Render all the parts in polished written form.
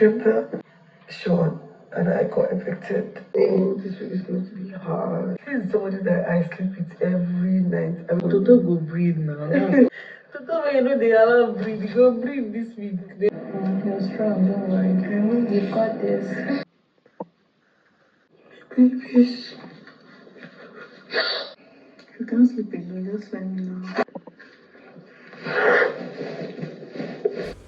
stripper, Shaun, and I got evicted. Oh, this week is going to be hard. This is somebody that I sleep with every night. I mean, Toto go breathe now. Toto, when you know they allow breathe, you go breathe this week. You're strong, don't worry. You've got this. Babies. You can't sleep again, just let me know.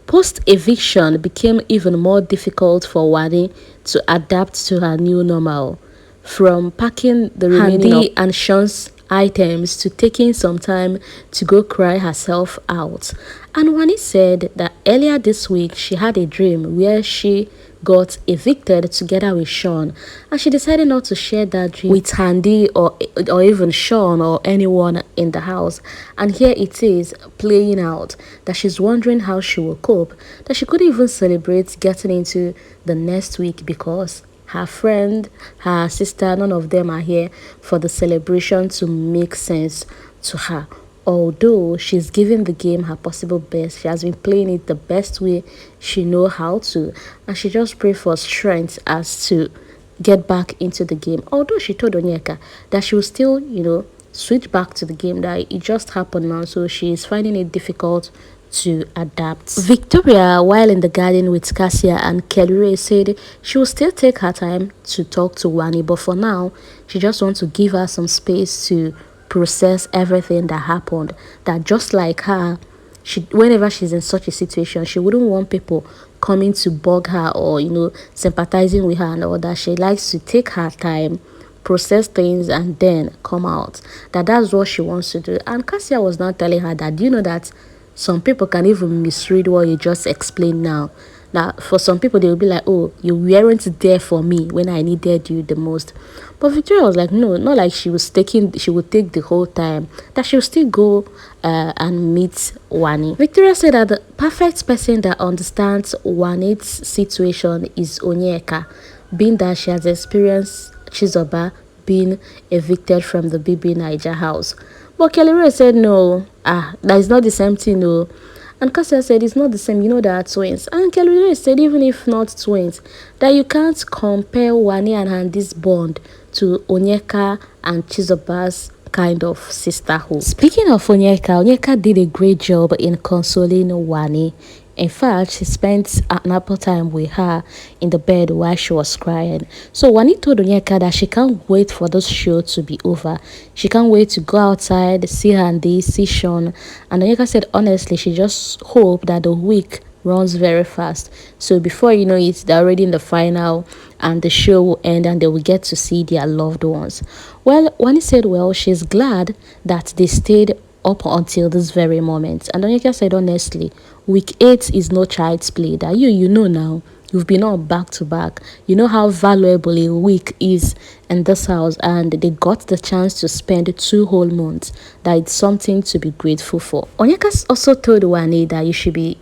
Post-eviction became even more difficult for Wanni to adapt to her new normal, from packing the remaining Handi and Shaun'S items to taking some time to go cry herself out. And Wanni said that earlier this week she had a dream where she got evicted together with Shaun, and she decided not to share that dream with Handi or even Shaun or anyone in the house. And here it is playing out, that she's wondering how she will cope, that she couldn't even celebrate getting into the next week because her friend, her sister, none of them are here for the celebration to make sense to her. Although she's giving the game her possible best, she has been playing it the best way she know how to, and she just pray for strength as to get back into the game. Although she told Onyeka that she will still, switch back to the game, that it just happened now, so she is finding it difficult to adapt. Victoria, while in the garden with Kassia and Kelly, said she will still take her time to talk to Wanni, but for now, she just wants to give her some space to process everything that happened. That just like her, whenever she's in such a situation, she wouldn't want people coming to bug her or sympathizing with her and all that. She likes to take her time, process things, and then come out. That's what she wants to do. And Kassia was now telling her that, do you know that some people can even misread what you just explained now? Now, for some people, they will be like, oh, you weren't there for me when I needed you the most. But Victoria was like, no, not like she would take the whole time, that she would still go and meet Wanni. Victoria said that the perfect person that understands Wanni's situation is Onyeka, being that she has experienced Chizoba being evicted from the BB Niger house. But Kelly said, no, that is not the same thing, no. And Kassia said it's not the same, they are twins. And Kelly said even if not twins, that you can't compare Wanni and Handi's bond to Onyeka and Chizoba's kind of sisterhood. Speaking of Onyeka did a great job in consoling Wanni. In fact, she spent an ample time with her in the bed while she was crying. So Wanni told Onyeka that she can't wait for this show to be over. She can't wait to go outside, see Handi, see Shaun. And Onyeka said honestly, she just hoped that the week runs very fast. So before you know it, they're already in the final and the show will end and they will get to see their loved ones. Well, Wanni said, well, she's glad that they stayed up until this very moment. And Onyeka said honestly, week 8 is no child's play. That you know now, you've been on back to back. You know how valuable a week is in this house, and they got the chance to spend 2 whole months. That it's something to be grateful for. Onyeka also told Wanni that you should be,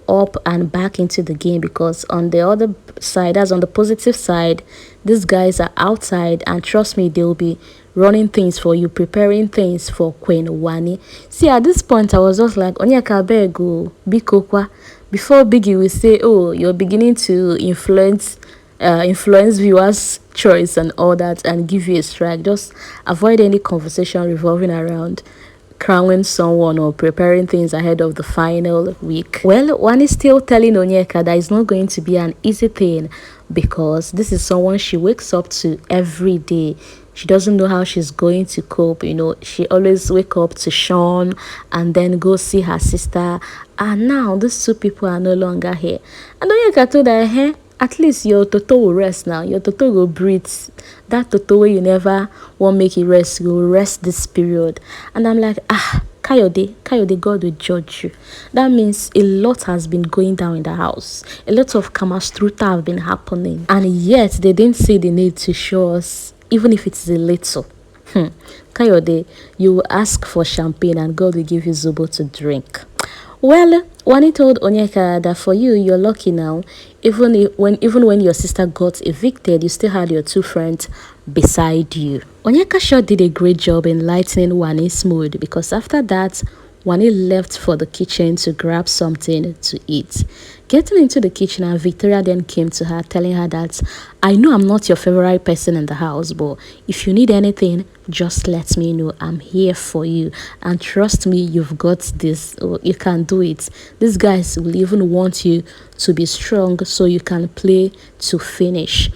up and back into the game, because on the other side, as on the positive side, these guys are outside, and trust me, they'll be running things for you, preparing things for Queen Wanni. See, at this point, I was just like, Onyeka bego, bikokwa. Before Biggie will say, oh, you're beginning to influence viewers' choice and all that, and give you a strike. Just avoid any conversation revolving around crowning someone or preparing things ahead of the final week. Well, Wanni is still telling Onyeka that it's not going to be an easy thing, because this is someone she wakes up to every day. She doesn't know how she's going to cope. She always wake up to Shaun and then go see her sister. And now these 2 people are no longer here. And Onyeka told her, hey, at least your Toto will rest now. Your Toto will breathe. That Toto where you never won't make it rest, you will rest this period. And I'm like, Kayode, God will judge you. That means a lot has been going down in the house. A lot of kamastruta have been happening. And yet they didn't see the need to show us, even if it's a little. Kayode, you will ask for champagne and God will give you zobo to drink. Well, Wanni told Onyeka that for you, you're lucky now. Even when your sister got evicted, you still had your 2 friends beside you. Onyeka sure did a great job in lightening Wanni's mood, because after that, Wanni left for the kitchen to grab something to eat. Getting into the kitchen, and Victoria then came to her, telling her that I know I'm not your favorite person in the house, but if you need anything, just let me know. I'm here for you. And trust me, you've got this. Or you can do it. These guys will even want you to be strong so you can play to finish.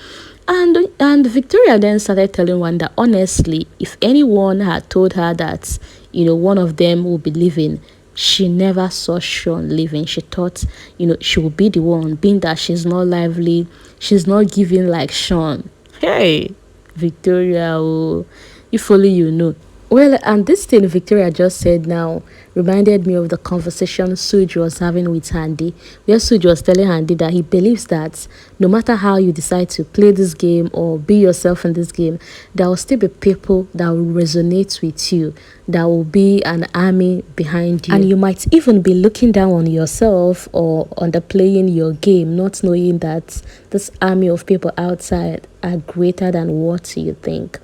And Victoria then started telling Wanda, honestly, if anyone had told her that, one of them will be leaving, she never saw Shaun leaving. She thought, she would be the one, being that she's not lively, she's not giving like Shaun. Hey, Victoria, oh, if only you know. Well, and this thing Victoria just said now reminded me of the conversation Suj was having with Handi, where Suj was telling Handi that he believes that no matter how you decide to play this game or be yourself in this game, there will still be people that will resonate with you, that will be an army behind you. And you might even be looking down on yourself or underplaying your game, not knowing that this army of people outside are greater than what you think.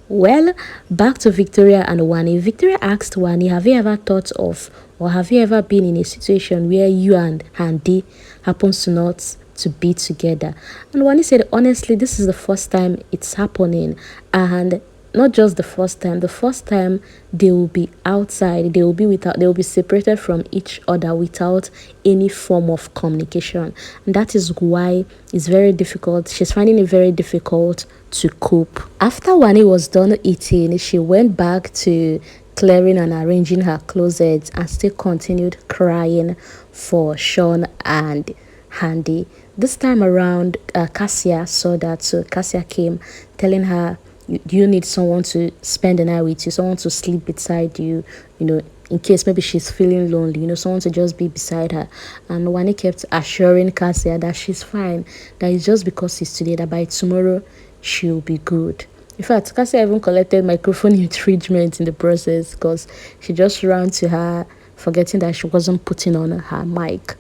Well, back to Victoria and Wanni. Victoria asked Wanni, have you ever thought of or have you ever been in a situation where you and Handi happens to not to be together? And Wanni said, honestly, this is the first time it's happening, and not just the first time they will be outside, they will be separated from each other without any form of communication. And that is why it's very difficult. She's finding it very difficult to cope. After Wanni was done eating, she went back to clearing and arranging her closet and still continued crying for Shaun and Handi. This time around, Kassia saw that, so Kassia came telling her, you need someone to spend the night with you, someone to sleep beside you, in case maybe she's feeling lonely, someone to just be beside her. And Wanni kept assuring Kassia that she's fine, that it's just because it's today, that by tomorrow she'll be good. In fact, Kassia even collected microphone infringement in the process because she just ran to her, forgetting that she wasn't putting on her mic.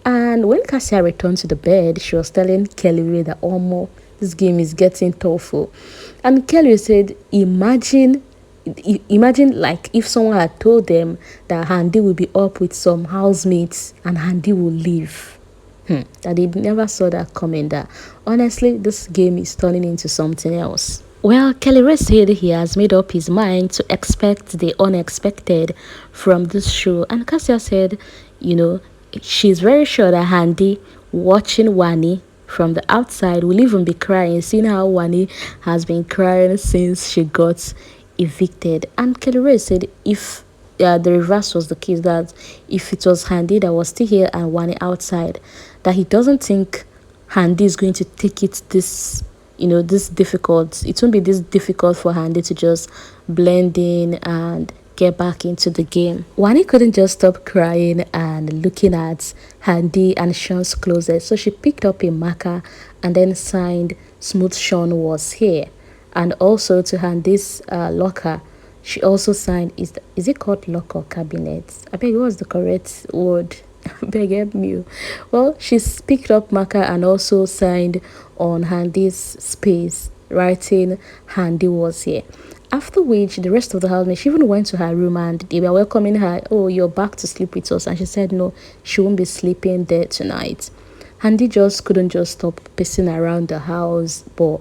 And when Kassia returned to the bed, she was telling Kelly that, this game is getting tougher. And Kelly said, imagine like if someone had told them that Handi will be up with some housemates and Handi will leave. That they never saw that coming. That honestly, this game is turning into something else. Well, Kelly said he has made up his mind to expect the unexpected from this show. And Kassia said, she's very sure that Handi watching Wanni from the outside will even be crying, seeing how Wanni has been crying since she got evicted. And Kelly said if the reverse was the case, that if it was Handi that was still here and Wanni outside, that he doesn't think Handi is going to take it this difficult. It won't be this difficult for Handi to just blend in and get back into the game. Wanni couldn't just stop crying and looking at Handi and Shaun's closet, so she picked up a marker and then signed "Smooth Shaun was here." And also to Handi's locker, she also signed, is it called locker or cabinet? I beg, what's the correct word? Beg, help me. Well, she picked up marker and also signed on Handi's space, writing "Handi was here." After which, the rest of the housemates, she even went to her room and they were welcoming her. Oh, you're back to sleep with us. And she said no, she won't be sleeping there tonight. Handi just couldn't just stop pacing around the house, but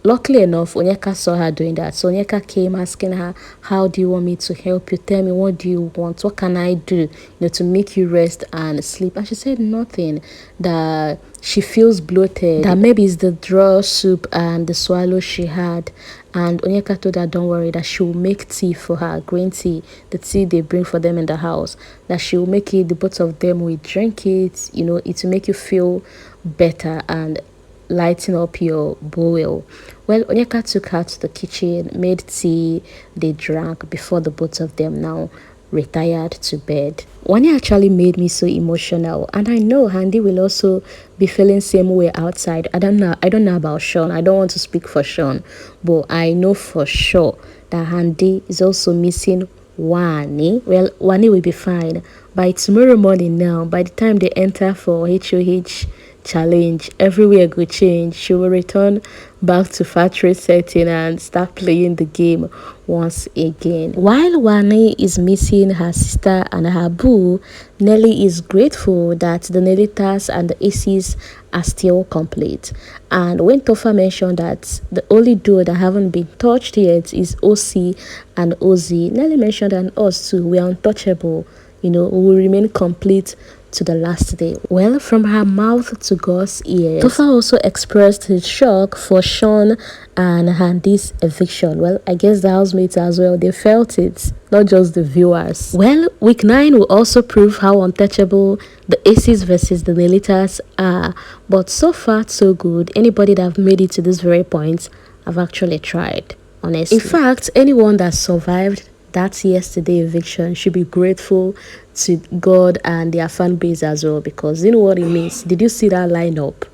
luckily enough, Onyeka saw her doing that. So Onyeka came asking her, how do you want me to help you? Tell me, what do you want? What can I do, to make you rest and sleep? And she said nothing, that she feels bloated, that maybe it's the draw soup and the swallow she had. And Onyeka told her, don't worry, that she will make tea for her, green tea, the tea they bring for them in the house, that she will make it, the both of them will drink it, it will make you feel better and lighten up your bowel. Well, Onyeka took her to the kitchen, made tea, they drank before the both of them now retired to bed. Wanni actually made me so emotional, and I know Handi will also be feeling same way outside. I don't know about Shaun. I don't want to speak for Shaun, but I know for sure that Handi is also missing Wanni. Well, Wanni will be fine by tomorrow morning now. By the time they enter for HOH challenge. Everywhere go change. She will return back to factory setting and start playing the game once again. While Wanni is missing her sister and her boo, Nelly is grateful that the Nelitas and the Aces are still complete. And when Tofa mentioned that the only duo that haven't been touched yet is OC and Ozzy, Nelly mentioned and us too, we are untouchable. We will remain complete to the last day. Well, from her mouth to God's ears, Tofa also expressed his shock for Shaun and Handi's eviction. Well, I guess the housemates as well, they felt it, not just the viewers. Well, week 9 will also prove how untouchable the Aces versus the Nelitas are, but so far so good. Anybody that have made it to this very point have actually tried, honestly. In fact, anyone that survived that yesterday eviction should be grateful to God and their fan base as well, because you know what it means. Did you see that lineup?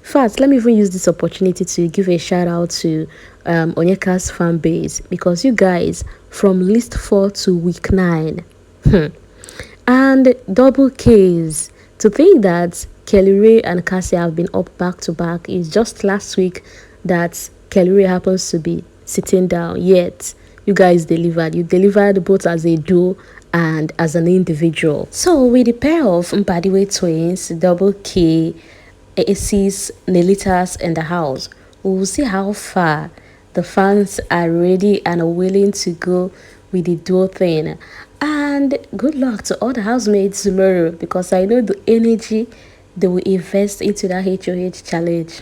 First, let me even use this opportunity to give a shout out to Onyeka's fan base, because you guys from list 4 to week 9 and double K's. To think that Kelly Ray and Kassia have been up back to back is just last week that Kelly Ray happens to be sitting down, yet you guys delivered. You delivered both as a duo and as an individual. So with the pair of Mbadiwe twins, double K, Aces, Nelitas in the house, we will see how far the fans are ready and willing to go with the duo thing. And good luck to all the housemates tomorrow, because I know the energy they will invest into that HOH challenge.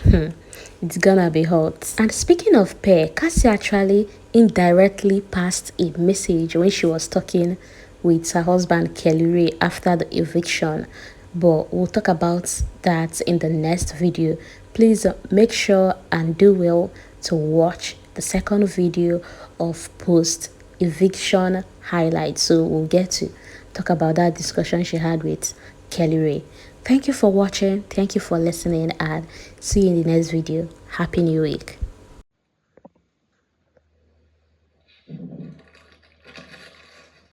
It's gonna be hot. And speaking of pair, Kassia actually indirectly passed a message when she was talking with her husband Kelly Ray after the eviction, but we'll talk about that in the next video. Please make sure and do well to watch the second video of post eviction highlights, so we'll get to talk about that discussion she had with Kelly Ray. Thank you for watching, thank you for listening, and see you in the next video. Happy New Week.